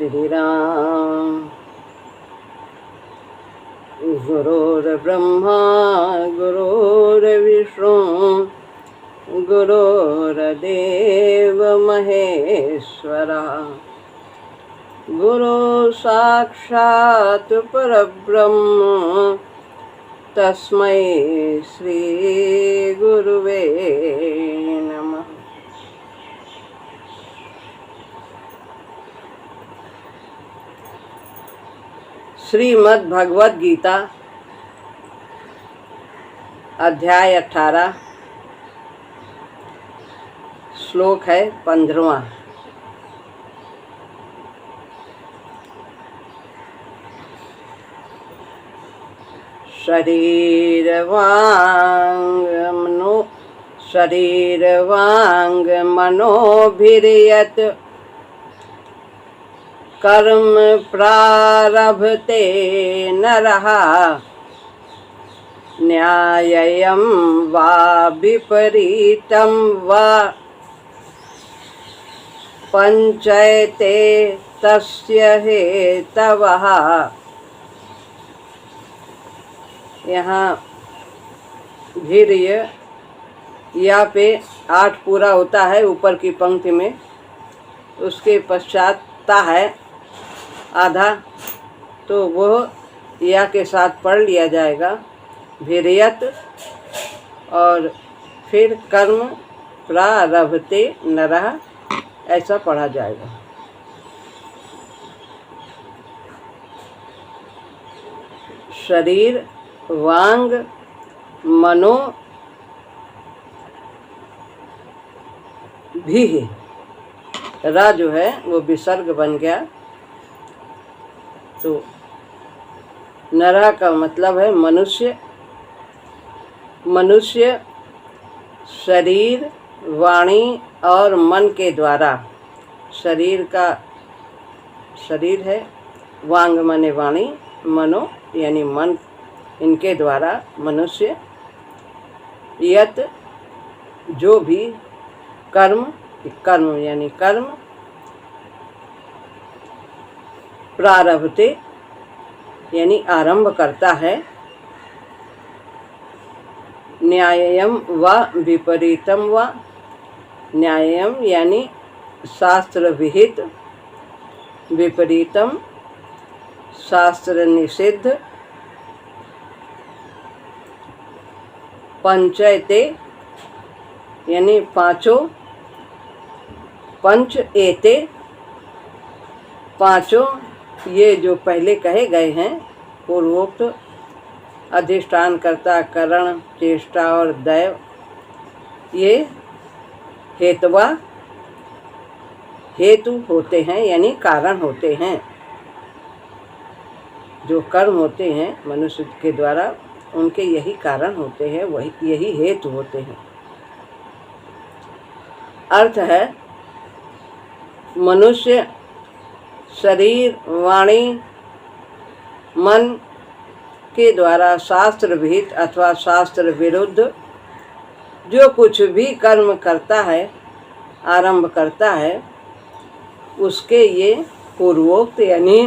श्री राम। गुरुर्ब्रह्मा गुरुर्विष्णु गुरुर्देव महेश्वरा। गुरु साक्षात् परब्रह्म तस्मै श्री गुरुवे नमः। श्रीमद् भगवद गीता अध्याय 18 श्लोक है 15वां। शरीर वांग मनोभिर्यत् कर्म प्रारभते नरः न्याय्यं वा विपरीतं वा पंचयते तस्य हेतवः। यहाँ धीर्य या पे 8 पूरा होता है ऊपर की पंक्ति में, उसके पश्चात ता है आधा, तो वो या के साथ पढ़ लिया जाएगा भिर्यत, और फिर कर्म प्रारभते नरः ऐसा पढ़ा जाएगा। शरीर वांग मनो भी, रा जो है वो विसर्ग बन गया, तो नरा का मतलब है मनुष्य। मनुष्य शरीर वाणी और मन के द्वारा, शरीर का शरीर है, वांग माने वाणी, मनो यानी मन, इनके द्वारा मनुष्य यत जो भी कर्म यानी कर्म प्रारभते यानी आरंभ करता है, न्याय्यम व विपरीतम व, न्याय्यम यानी शास्त्र विहित, विपरीतम शास्त्र निषिद्ध, पंचयते यानी पांचों, पंच एते पांचों, ये जो पहले कहे गए हैं पूर्वोक्त अधिष्ठान कर्ता करण चेष्टा और दैव, ये हेतवा हेतु होते हैं यानी कारण होते हैं। जो कर्म होते हैं मनुष्य के द्वारा, उनके यही कारण होते हैं, वही यही हेतु होते हैं। अर्थ है मनुष्य शरीर वाणी मन के द्वारा शास्त्र विहित अथवा शास्त्र विरुद्ध जो कुछ भी कर्म करता है, आरंभ करता है, उसके ये पूर्वोक्त यानी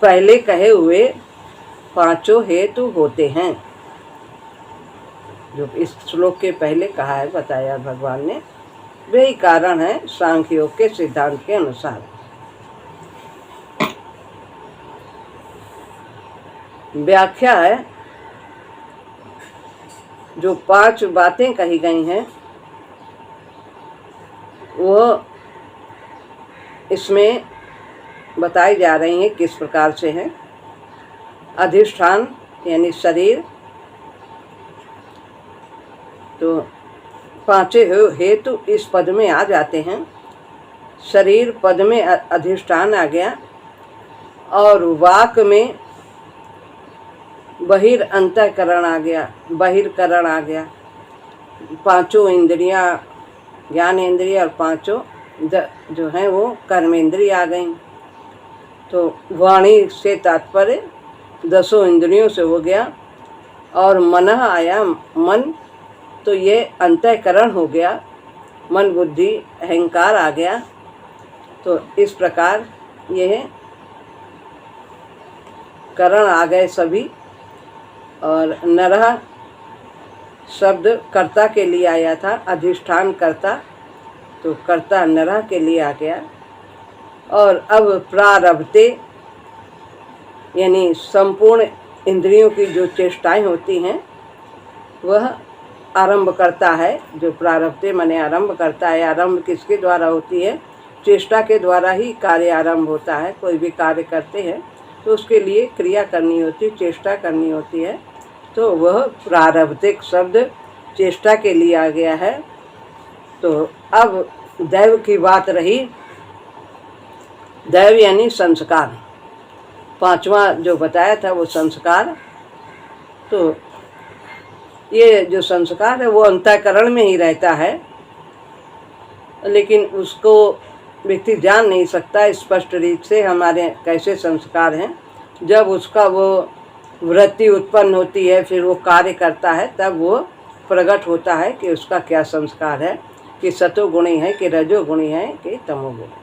पहले कहे हुए पांचों हेतु होते हैं। जो इस श्लोक के पहले कहा है, बताया भगवान ने, वही कारण है सांख्य योग के सिद्धांत के अनुसार। व्याख्या है, जो 5 बातें कही गई हैं वो इसमें बताई जा रही हैं किस प्रकार से है। अधिष्ठान यानी शरीर, तो 5 हेतु इस पद में आ जाते हैं। शरीर पद में अधिष्ठान आ गया, और वाक में बहिर्अंतःकरण आ गया, बहिर्करण आ गया। 5 इंद्रियां, ज्ञान इंद्रिय और 5 जो हैं वो कर्मेंद्रिय आ गई। तो वाणी से तात्पर्य 10 इंद्रियों से हो गया, और मनः आया मन, तो ये अंतःकरण हो गया, मन बुद्धि अहंकार आ गया। तो इस प्रकार यह करण आ गए सभी। और नरः शब्द कर्ता के लिए आया था, अधिष्ठान कर्ता, तो कर्ता नरः के लिए आ गया। और अब प्रारब्धते यानी संपूर्ण इंद्रियों की जो चेष्टाएं होती हैं वह आरंभ करता है। जो प्रारब्धते माने आरंभ करता है। आरंभ किसके द्वारा होती है? चेष्टा के द्वारा ही कार्य आरंभ होता है। कोई भी कार्य करते हैं तो उसके लिए क्रिया करनी होती है, चेष्टा करनी होती है। तो वह प्रारब्धिक शब्द चेष्टा के लिए आ गया है। तो अब दैव की बात रही। दैव यानी संस्कार, पांचवा जो बताया था वो संस्कार। तो ये जो संस्कार है वो अंतःकरण में ही रहता है, लेकिन उसको व्यक्ति जान नहीं सकता स्पष्ट रूप से हमारे कैसे संस्कार हैं। जब उसका वो वृत्ति उत्पन्न होती है, फिर वो कार्य करता है, तब वो प्रकट होता है कि उसका क्या संस्कार है, कि सतोगुणी है, कि रजोगुणी है, कि तमोगुणी।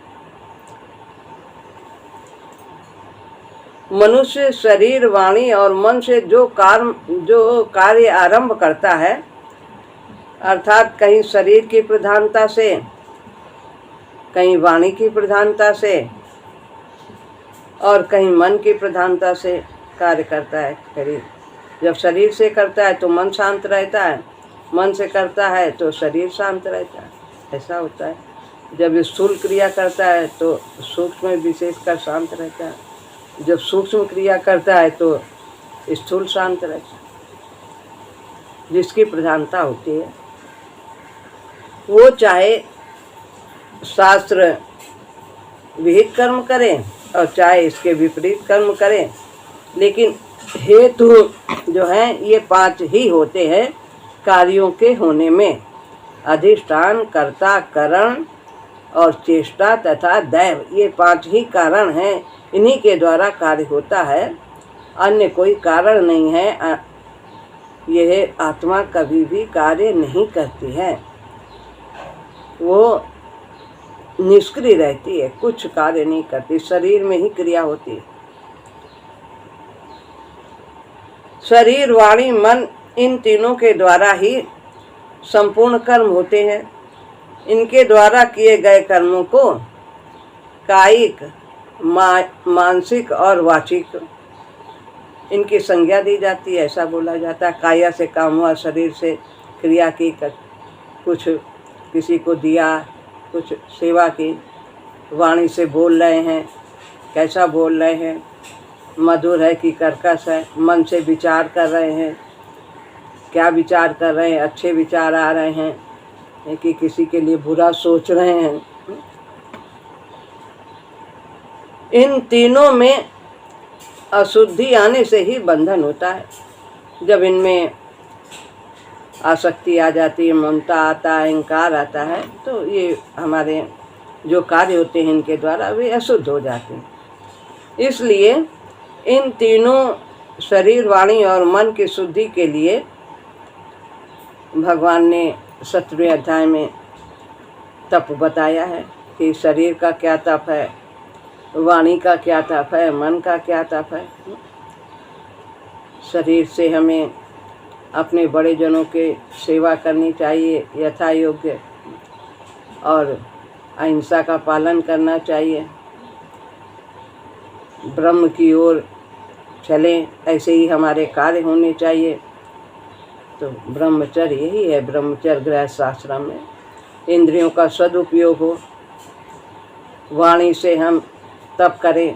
मनुष्य शरीर, वाणी और मन से जो कार्य आरंभ करता है, अर्थात कहीं शरीर की प्रधानता से, कहीं वाणी की प्रधानता से और कहीं मन की प्रधानता से कार्य करता है शरीर। जब शरीर से करता है तो मन शांत रहता है, मन से करता है तो शरीर शांत रहता है, ऐसा होता है। जब स्थूल क्रिया करता है तो सूक्ष्म विशेषकर शांत रहता है, जब सूक्ष्म क्रिया करता है तो स्थूल शांत रहता है। जिसकी प्रधानता होती है वो चाहे शास्त्र विहित कर्म करें और चाहे इसके विपरीत कर्म करें, लेकिन हेतु जो हैं ये पांच ही होते हैं कार्यों के होने में। अधिष्ठान, कर्ता, करण और चेष्टा तथा दैव, ये पांच ही कारण हैं। इन्हीं के द्वारा कार्य होता है, अन्य कोई कारण नहीं है। यह आत्मा कभी भी कार्य नहीं करती है, वो निष्क्रिय रहती है, कुछ कार्य नहीं करती, शरीर में ही क्रिया होती है। शरीर, वाणी, मन, इन तीनों के द्वारा ही संपूर्ण कर्म होते हैं। इनके द्वारा किए गए कर्मों को कायिक, मानसिक और वाचिक इनकी संज्ञा दी जाती है। ऐसा बोला जाता है काया से काम हुआ, शरीर से क्रिया की, कुछ किसी को दिया, कुछ सेवा की। वाणी से बोल रहे हैं, कैसा बोल रहे हैं, मधुर है कि कर्कश है। मन से विचार कर रहे हैं, क्या विचार कर रहे हैं, अच्छे विचार आ रहे हैं कि किसी के लिए बुरा सोच रहे हैं। इन तीनों में अशुद्धि आने से ही बंधन होता है। जब इनमें आसक्ति आ जाती है, ममता आता है, अहंकार आता है, तो ये हमारे जो कार्य होते हैं इनके द्वारा वे अशुद्ध हो जाते हैं। इसलिए इन तीनों शरीर, वाणी और मन की शुद्धि के लिए भगवान ने 17वें अध्याय में तप बताया है कि शरीर का क्या तप है, वाणी का क्या तप है, मन का क्या तप है। शरीर से हमें अपने बड़े जनों के सेवा करनी चाहिए यथा योग्य, और अहिंसा का पालन करना चाहिए, ब्रह्म की ओर चलें, ऐसे ही हमारे कार्य होने चाहिए। तो ब्रह्मचर्य यही है, ब्रह्मचर्य गृहस्थ आश्रम में इंद्रियों का सदुपयोग हो। वाणी से हम तप करें,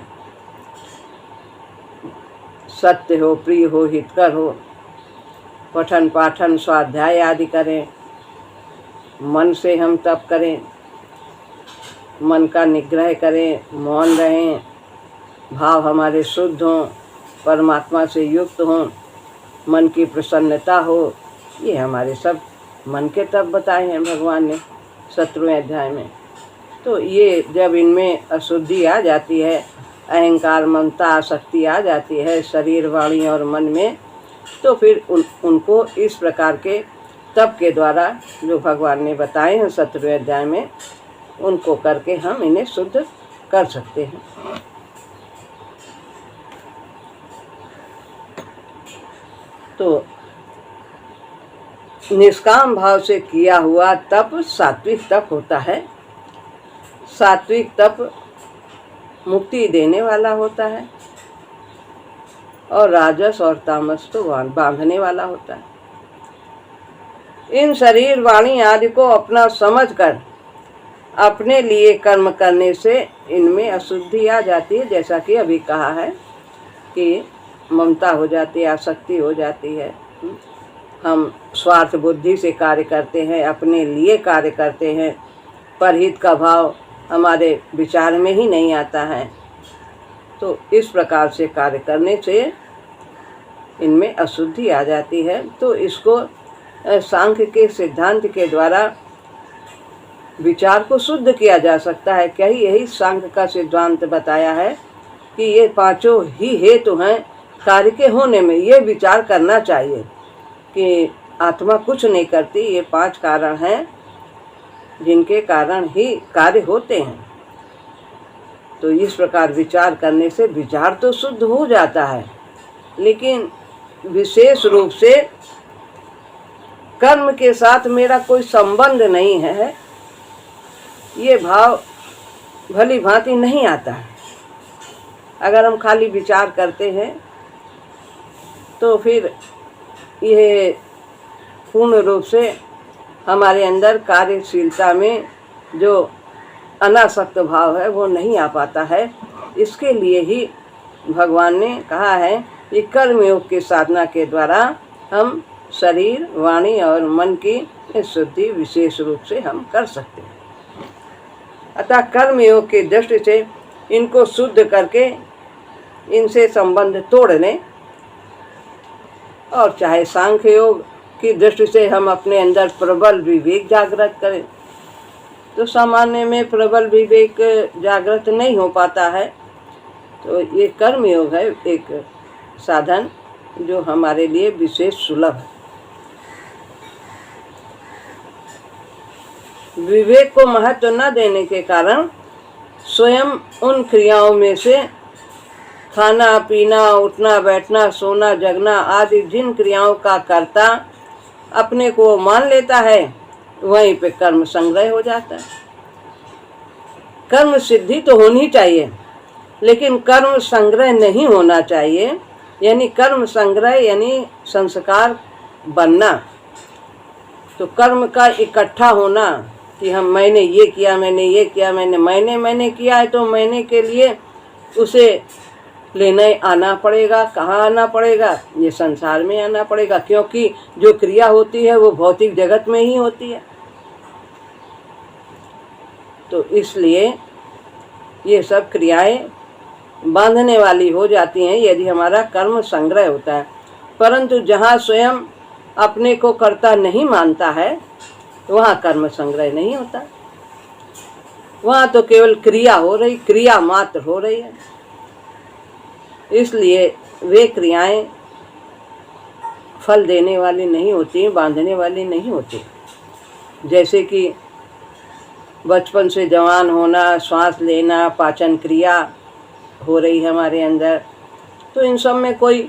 सत्य हो, प्रिय हो, हितकर हो, पठन पाठन स्वाध्याय आदि करें। मन से हम तप करें, मन का निग्रह करें, मौन रहें, भाव हमारे शुद्ध हों, परमात्मा से युक्त हों, मन की प्रसन्नता हो। ये हमारे सब मन के तप बताए हैं भगवान ने 17वें अध्याय में। तो ये जब इनमें अशुद्धि आ जाती है, अहंकार, ममता, आसक्ति आ जाती है शरीर, वाणी और मन में, तो फिर उनको इस प्रकार के तप के द्वारा जो भगवान ने बताए हैं 17वें अध्याय में, उनको करके हम इन्हें शुद्ध कर सकते हैं। तो निष्काम भाव से किया हुआ तप सात्विक तप होता है। सात्विक तप मुक्ति देने वाला होता है और राजस और तामस तो बांधने वाला होता है। इन शरीर वाणी आदि को अपना समझकर अपने लिए कर्म करने से इनमें अशुद्धि आ जाती है। जैसा कि अभी कहा है कि ममता हो जाती है, आसक्ति हो जाती है, हम स्वार्थ बुद्धि से कार्य करते हैं, अपने लिए कार्य करते हैं, परहित का भाव हमारे विचार में ही नहीं आता है। तो इस प्रकार से कार्य करने से इनमें अशुद्धि आ जाती है। तो इसको सांख्य के सिद्धांत के द्वारा विचार को शुद्ध किया जा सकता है। क्या ही यही सांख्य का सिद्धांत बताया है कि ये पांचों ही हेतु हैं कार्य के होने में। ये विचार करना चाहिए कि आत्मा कुछ नहीं करती, ये 5 कारण हैं जिनके कारण ही कार्य होते हैं। तो इस प्रकार विचार करने से विचार तो शुद्ध हो जाता है, लेकिन विशेष रूप से कर्म के साथ मेरा कोई संबंध नहीं है, ये भाव भली भांति नहीं आता है। अगर हम खाली विचार करते हैं तो फिर ये पूर्ण रूप से हमारे अंदर कार्यशीलता में जो अनासक्त भाव है वो नहीं आ पाता है। इसके लिए ही भगवान ने कहा है कि कर्मयोग की साधना के द्वारा हम शरीर, वाणी और मन की शुद्धि विशेष रूप से हम कर सकते हैं। अतः कर्मयोग की दृष्टि से इनको शुद्ध करके इनसे संबंध तोड़ लें, और चाहे सांख्य योग की दृष्टि से हम अपने अंदर प्रबल विवेक जागृत करें, तो सामान्य में प्रबल विवेक जागृत नहीं हो पाता है। तो ये कर्म योग है एक साधन जो हमारे लिए विशेष सुलभ है। विवेक को महत्व न देने के कारण स्वयं उन क्रियाओं में से खाना पीना, उठना बैठना, सोना जगना आदि जिन क्रियाओं का कर्ता अपने को मान लेता है, वहीं पे कर्म संग्रह हो जाता है। कर्म सिद्धि तो होनी चाहिए, लेकिन कर्म संग्रह नहीं होना चाहिए। यानी कर्म संग्रह यानी संस्कार बनना। तो कर्म का इकट्ठा होना कि मैंने ये किया, मैंने ये किया, मैंने किया है, तो मैंने के लिए उसे लेने आना पड़ेगा। कहाँ आना पड़ेगा? ये संसार में आना पड़ेगा, क्योंकि जो क्रिया होती है वो भौतिक जगत में ही होती है। तो इसलिए ये सब क्रियाएं बांधने वाली हो जाती हैं यदि हमारा कर्म संग्रह होता है। परंतु जहाँ स्वयं अपने को कर्ता नहीं मानता है, वहाँ कर्म संग्रह नहीं होता। वहाँ तो केवल क्रिया हो रही, क्रिया मात्र हो रही है। इसलिए वे क्रियाएं फल देने वाली नहीं होती, बांधने वाली नहीं होती। जैसे कि बचपन से जवान होना, श्वास लेना, पाचन क्रिया हो रही है हमारे अंदर, तो इन सब में कोई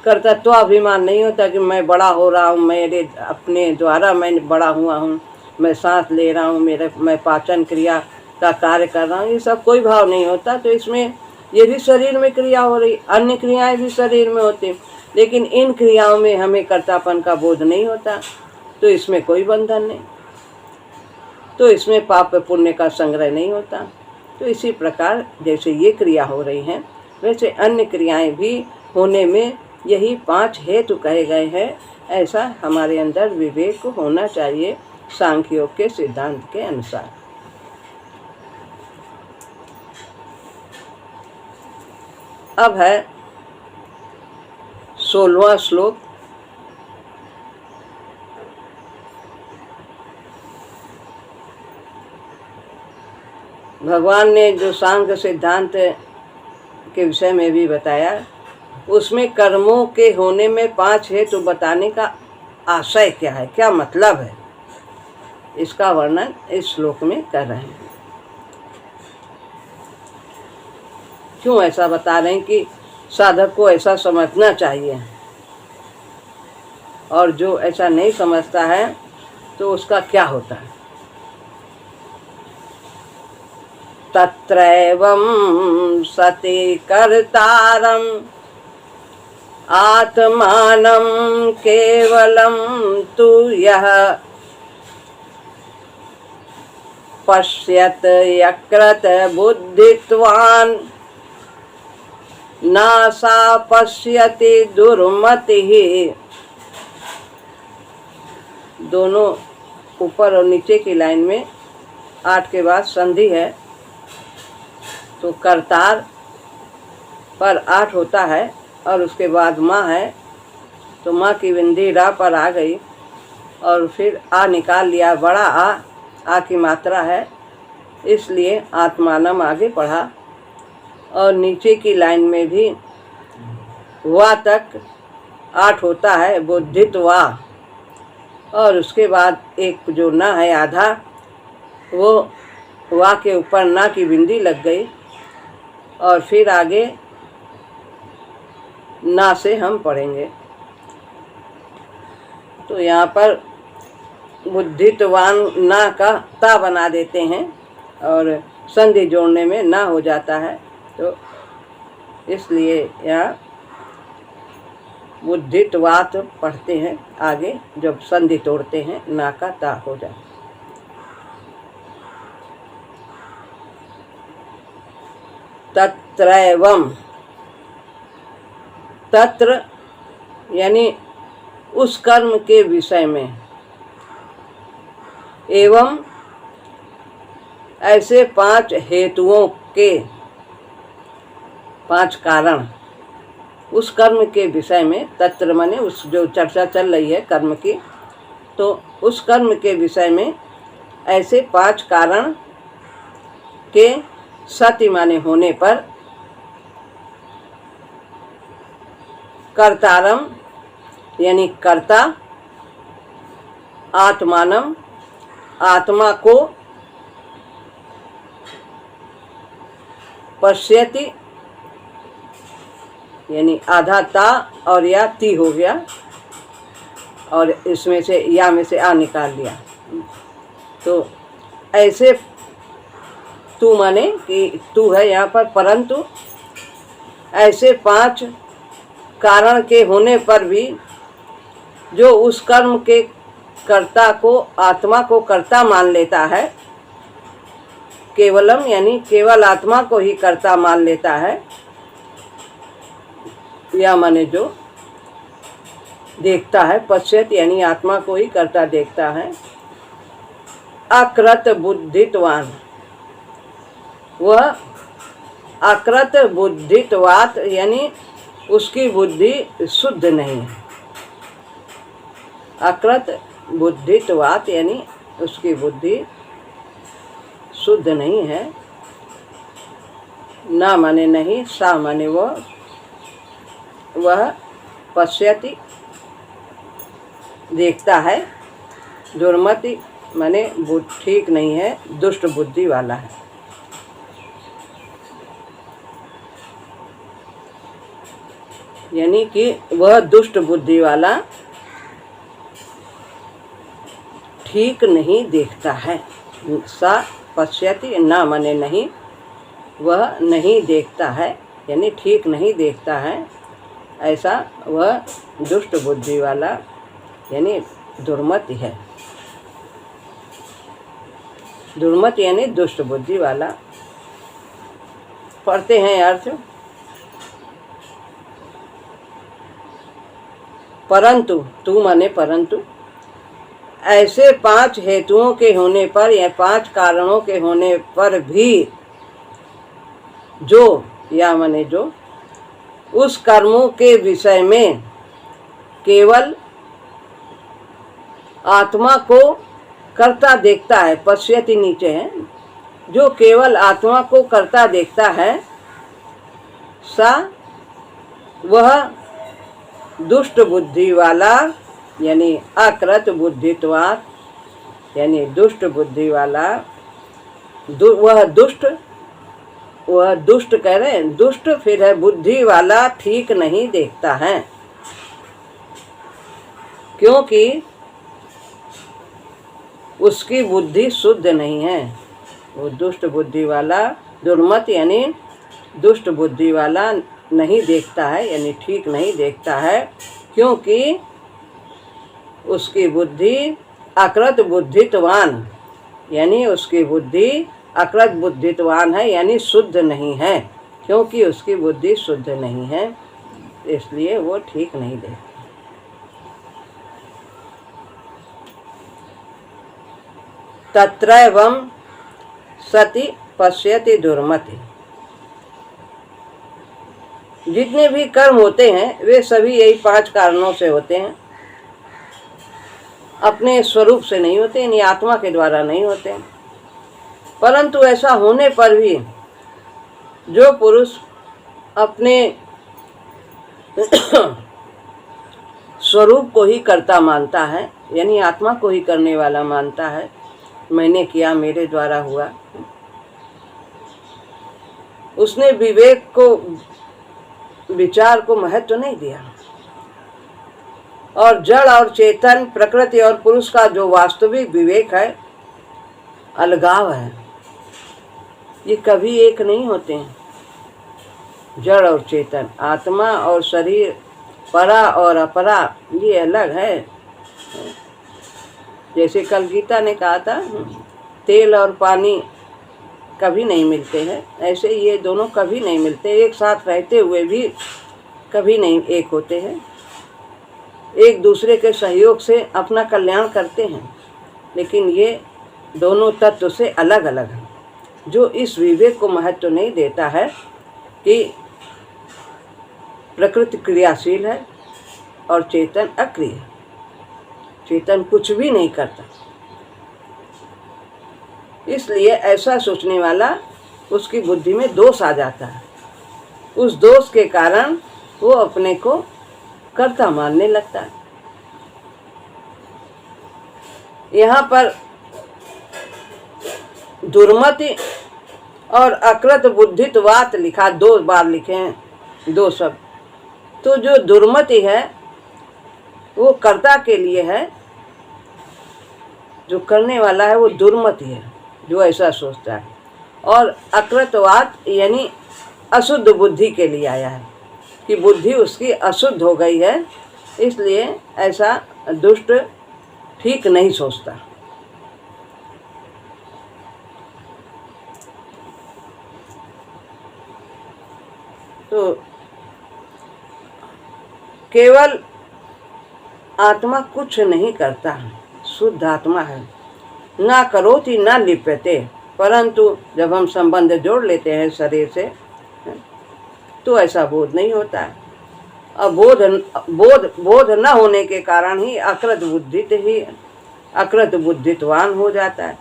कर्तृत्वाभिमान नहीं होता कि मैं बड़ा हो रहा हूँ, मेरे अपने द्वारा मैं बड़ा हुआ हूँ, मैं सांस ले रहा हूँ, मैं पाचन क्रिया का कार्य कर रहा हूँ, ये सब कोई भाव नहीं होता। तो इसमें ये भी शरीर में क्रिया हो रही, अन्य क्रियाएं भी शरीर में होती, लेकिन इन क्रियाओं में हमें कर्तापन का बोध नहीं होता, तो इसमें कोई बंधन नहीं, तो इसमें पाप पुण्य का संग्रह नहीं होता। तो इसी प्रकार जैसे ये क्रिया हो रही हैं, वैसे अन्य क्रियाएं भी होने में यही 5 हेतु कहे गए हैं। ऐसा हमारे अंदर विवेक होना चाहिए सांख्य योग के सिद्धांत के अनुसार। अब है 16वां श्लोक। भगवान ने जो सांख्य सिद्धांत के विषय में भी बताया, उसमें कर्मों के होने में 5 हेतु बताने का आशय क्या है, क्या मतलब है, इसका वर्णन इस श्लोक में कर रहे हैं। क्यों ऐसा बता रहे हैं कि साधक को ऐसा समझना चाहिए, और जो ऐसा नहीं समझता है तो उसका क्या होता है। तत्रैवं सति कर्तारम् आत्मानं केवलं तु यः पश्यत यकृत बुद्धित्वान् न सा पश्यति दुर्मतिः। दोनों ऊपर और नीचे की लाइन में 8 के बाद संधि है, तो करतार पर 8 होता है और उसके बाद माँ है, तो माँ की बिंदी रा पर आ गई और फिर आ निकाल लिया, बड़ा आ की मात्रा है, इसलिए आत्मानम आगे पढ़ा। और नीचे की लाइन में भी वा तक 8 होता है, बुद्धित वा, और उसके बाद एक जो ना है आधा, वो वा के ऊपर ना की बिंदी लग गई, और फिर आगे ना से हम पढ़ेंगे। तो यहाँ पर बुद्धित्वान ना का ता बना देते हैं और संधि जोड़ने में ना हो जाता है, तो इसलिए यहाँ बुद्धित्वात पढ़ते हैं आगे, जब संधि तोड़ते हैं ना का ता हो जाए। तत्रैवं, तत्र यानी उस कर्म के विषय में, एवं ऐसे 5 हेतुओं के 5 कारण उस कर्म के विषय में, तत्र माने उस जो चर्चा चल रही है कर्म की, तो उस कर्म के विषय में ऐसे 5 कारण के सति माने होने पर कर्तारम यानी कर्ता, आत्मानम आत्मा को, पश्यति यानी आधा ता और या ती हो गया, और इसमें से या में से आ निकाल लिया, तो ऐसे तू माने कि तू है यहाँ पर, परंतु ऐसे 5 कारण के होने पर भी जो उस कर्म के कर्ता को, आत्मा को कर्ता मान लेता है, केवलम यानी केवल आत्मा को ही कर्ता मान लेता है, या माने जो देखता है, पश्यत यानी आत्मा को ही कर्ता देखता है, अकृत बुद्धित्वान, वह अकृत बुद्धित्वात यानी उसकी बुद्धि शुद्ध नहीं है। अकृत बुद्धित्वात यानी उसकी बुद्धि शुद्ध नहीं है। ना माने नहीं, सा माने वह पश्यति देखता है, दुर्मति माने ठीक नहीं है, दुष्ट बुद्धि वाला है। यानी कि वह दुष्ट बुद्धि वाला ठीक नहीं देखता है। सा पश्यति, ना माने नहीं, वह नहीं देखता है यानी ठीक नहीं देखता है, ऐसा वह दुष्ट बुद्धि वाला यानी दुर्मति है। दुर्मति यानी दुष्ट बुद्धि वाला। पढ़ते हैं अर्थ। परंतु, तू माने परंतु, ऐसे 5 हेतुओं के होने पर या 5 कारणों के होने पर भी जो, या माने जो उस कर्मों के विषय में केवल आत्मा को कर्ता देखता है, पश्यति नीचे है, जो केवल आत्मा को कर्ता देखता है, सा वह दुष्ट बुद्धि वाला यानी अकृत बुद्धित्वात् यानी दुष्ट बुद्धि वाला, वह दुष्ट वह दुष्ट कह रहे हैं, दुष्ट फिर है बुद्धि वाला ठीक नहीं देखता है, क्योंकि उसकी बुद्धि शुद्ध नहीं है। वो दुष्ट बुद्धि वाला, दुर्मत यानी दुष्ट बुद्धि वाला नहीं देखता है, यानी ठीक नहीं देखता है, क्योंकि उसकी बुद्धि अकृत बुद्धित्वान, यानी उसकी बुद्धि अकृत बुद्धित्वान है, यानी शुद्ध नहीं है। क्योंकि उसकी बुद्धि शुद्ध नहीं है, इसलिए वो ठीक नहीं देखता। तत्रैवं सति पश्यति दुर्मति। जितने भी कर्म होते हैं वे सभी यही 5 कारणों से होते हैं, अपने स्वरूप से नहीं होते, यानी आत्मा के द्वारा नहीं होते। परंतु ऐसा होने पर भी जो पुरुष अपने स्वरूप को ही कर्ता मानता है, यानी आत्मा को ही करने वाला मानता है, मैंने किया, मेरे द्वारा हुआ, उसने विवेक को, विचार को महत्व नहीं दिया। और जड़ और चेतन, प्रकृति और पुरुष का जो वास्तविक विवेक है, अलगाव है, ये कभी एक नहीं होते हैं। जड़ और चेतन, आत्मा और शरीर, परा और अपरा, ये अलग है। जैसे कल गीता ने कहा था, तेल और पानी कभी नहीं मिलते हैं, ऐसे ये दोनों कभी नहीं मिलते, एक साथ रहते हुए भी कभी नहीं एक होते हैं। एक दूसरे के सहयोग से अपना कल्याण करते हैं, लेकिन ये दोनों तत्व से अलग अलग हैं। जो इस विवेक को महत्व नहीं देता है कि प्रकृति क्रियाशील है और चेतन अक्रिय, चेतन कुछ भी नहीं करता, इसलिए ऐसा सोचने वाला, उसकी बुद्धि में दोष आ जाता है। उस दोष के कारण वो अपने को कर्ता मानने लगता है। यहाँ पर दुर्मति और अकृत बुद्धित्वात् लिखा, 2 बार लिखे हैं, 2 शब्द। तो जो दुर्मति है वो कर्ता के लिए है, जो करने वाला है वो दुर्मति है, जो ऐसा सोचता है। और अकृतवात् यानी अशुद्ध बुद्धि के लिए आया है, कि बुद्धि उसकी अशुद्ध हो गई है, इसलिए ऐसा दुष्ट ठीक नहीं सोचता। तो केवल आत्मा कुछ नहीं करता, शुद्ध आत्मा है, ना करोति ना लिप्यते। परंतु जब हम संबंध जोड़ लेते हैं शरीर से, तो ऐसा बोध नहीं होता है। अब बोध न होने के कारण ही अकृत बुद्धित्वान हो जाता है।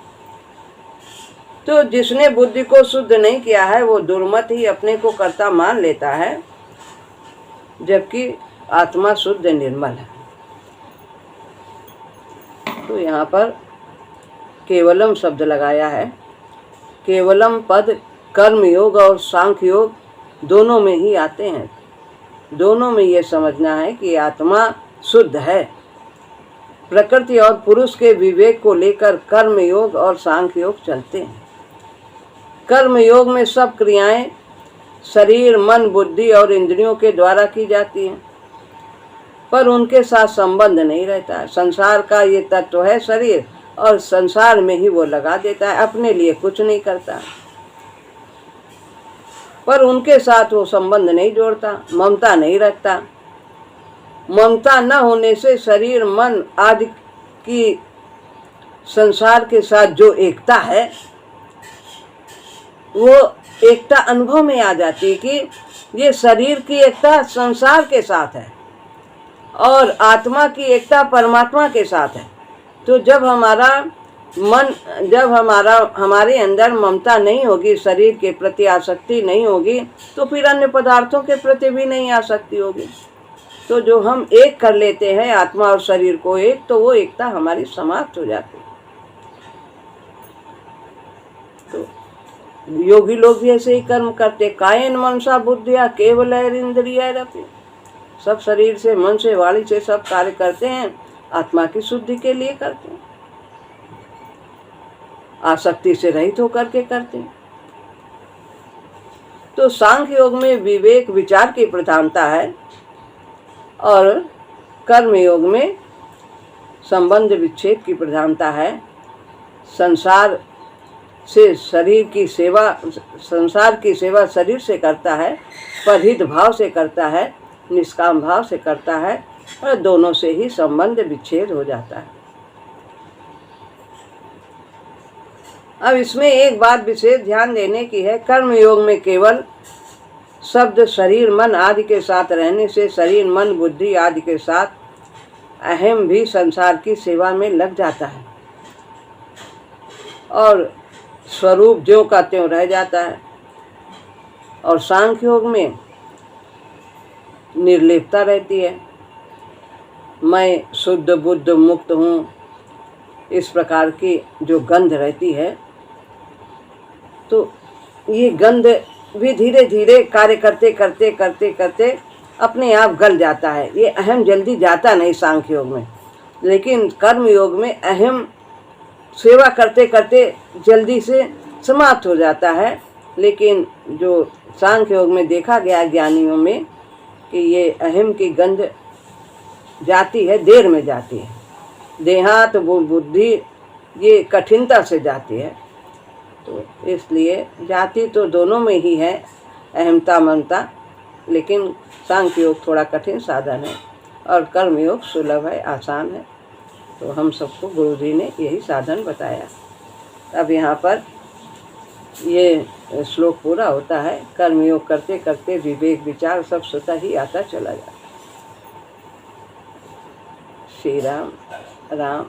तो जिसने बुद्धि को शुद्ध नहीं किया है वो दुर्मत ही अपने को कर्ता मान लेता है, जबकि आत्मा शुद्ध निर्मल है। तो यहाँ पर केवलम शब्द लगाया है। केवलम पद कर्म योग और सांख्य योग दोनों में ही आते हैं। दोनों में ये समझना है कि आत्मा शुद्ध है। प्रकृति और पुरुष के विवेक को लेकर कर्म योग और सांख्य योग चलते हैं। कर्म योग में सब क्रियाएं शरीर, मन, बुद्धि और इंद्रियों के द्वारा की जाती हैं, पर उनके साथ संबंध नहीं रहता। संसार का ये तत्व है शरीर, और संसार में ही वो लगा देता है, अपने लिए कुछ नहीं करता, पर उनके साथ वो संबंध नहीं जोड़ता, ममता नहीं रखता। ममता न होने से शरीर, मन आदि की संसार के साथ जो एकता है, वो एकता अनुभव में आ जाती है कि ये शरीर की एकता संसार के साथ है और आत्मा की एकता परमात्मा के साथ है। तो जब हमारे अंदर ममता नहीं होगी, शरीर के प्रति आसक्ति नहीं होगी, तो फिर अन्य पदार्थों के प्रति भी नहीं आसक्ति होगी। तो जो हम एक कर लेते हैं आत्मा और शरीर को एक, तो वो एकता हमारी समाप्त हो जाती है। तो योगी लोग भी ऐसे ही कर्म करते। कायेन मनसा बुद्धिया केवल इंद्रिया रपि, सब शरीर से, मन से, वाणी से सब कार्य करते हैं, आत्मा की शुद्धि के लिए करते हैं, आसक्ति से रहित होकर के करते हैं। तो सांख्य योग में विवेक विचार की प्रधानता है और कर्म योग में संबंध विच्छेद की प्रधानता है। संसार से शरीर की सेवा, संसार की सेवा शरीर से करता है, परहित भाव से करता है, निष्काम भाव से करता है, और दोनों से ही संबंध विच्छेद हो जाता है। अब इसमें एक बात विशेष ध्यान देने की है, कर्म योग में केवल शब्द शरीर मन आदि के साथ रहने से शरीर मन बुद्धि आदि के साथ अहम भी संसार की सेवा में लग जाता है और स्वरूप ज्यों का त्यों रह जाता है। और सांख्य योग में निर्लिप्तता रहती है, मैं शुद्ध बुद्ध मुक्त हूँ, इस प्रकार की जो गंध रहती है, तो ये गंध भी धीरे धीरे कार्य करते करते करते करते अपने आप गल जाता है। ये अहम जल्दी जाता नहीं सांख्य योग में, लेकिन कर्म योग में अहम सेवा करते करते जल्दी से समाप्त हो जाता है। लेकिन जो सांख्य योग में देखा गया ज्ञानियों में कि ये अहम की गंध जाती है, देर में जाती है, देहात वो बुद्धि ये कठिनता से जाती है। तो इसलिए जाति तो दोनों में ही है, अहमता ममता, लेकिन सांख्य योग थोड़ा कठिन साधन है और कर्म योग सुलभ है, आसान है। तो हम सबको गुरु जी ने यही साधन बताया। अब यहाँ पर ये श्लोक पूरा होता है। कर्म योग करते करते विवेक विचार सब स्वतः ही आता चला जाता। श्री राम राम।